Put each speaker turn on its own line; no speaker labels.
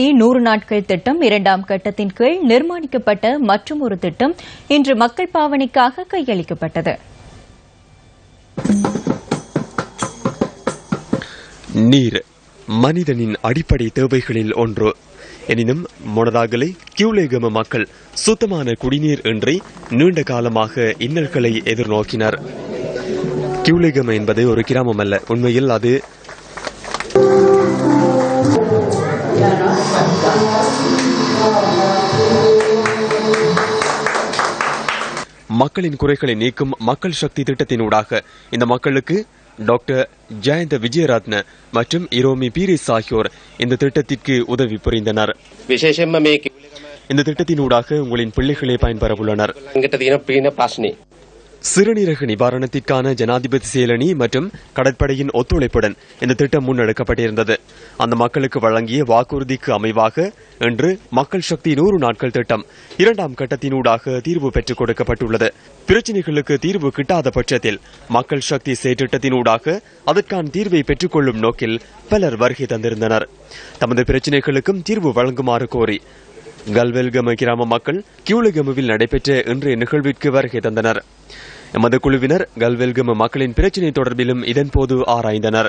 100 நாட்கள் திட்டம் இரண்டாம் கட்டத்தின் கீழ் நிர்மாணிக்கப்பட்ட மற்றும் ஒரு திட்டம் இன்று மக்கள் பாவனைக்காக கையளிக்கப்பட்டது.
நீர் மனிதனின் அடிப்படை தேவைகளில் ஒன்று. எனினும் மொனராகலை கியூலேகம மக்கள் சுத்தமான குடிநீர் இன்றி நீண்ட காலமாக இன்னல்களை எதிர்நோக்கினர். கியூலேகம என்பது ஒரு கிராமம் அல்ல, உண்மையில் அது மக்களின் குறைகளை நீக்கும் மக்கள் சக்தி திட்டத்தினூடாக இந்த மக்களுக்கு டாக்டர் ஜெயந்த விஜயரத்ன மற்றும் இரோமி பீரிஸ் ஆகியோர் இந்த திட்டத்திற்கு உதவி புரிந்தனர். இந்த திட்டத்தினூடாக உங்களின் பிள்ளைகளே பயன்பெற உள்ளனர். சிறுநீரக நிவாரணத்திற்கான ஜனாதிபதி செயலணி மற்றும் கடற்படையின் ஒத்துழைப்புடன் இந்த திட்டம் முன்னெடுக்கப்பட்டிருந்தது. அந்த மக்களுக்கு வழங்கிய வாக்குறுதிக்கு அமைவாக இன்று மக்கள் சக்தி 100 நாட்கள் திட்டம் இரண்டாம் கட்டத்தினூடாக தீர்வு பெற்றுக் கொடுக்கப்பட்டுள்ளது. பிரச்சினைகளுக்கு தீர்வு கிட்டாத பட்சத்தில் மக்கள் சக்தி செயற்றிட்டத்தினூடாக அதற்கான தீர்வை பெற்றுக் கொள்ளும் நோக்கில் பலர் வருகை தந்திருந்தனர். தமது பிரச்சினைகளுக்கும் தீர்வு வழங்குமாறு கோரி கல்வெல்கம கிராம மக்கள் கியூலகமுவில் நடைபெற்ற இன்றைய நிகழ்விற்கு வருகை தந்தனர். எமது குழுவினர் கல்வெல்கம மக்களின் பிரச்சினை தொடர்பிலும் இதன்போது ஆராய்ந்தனர்.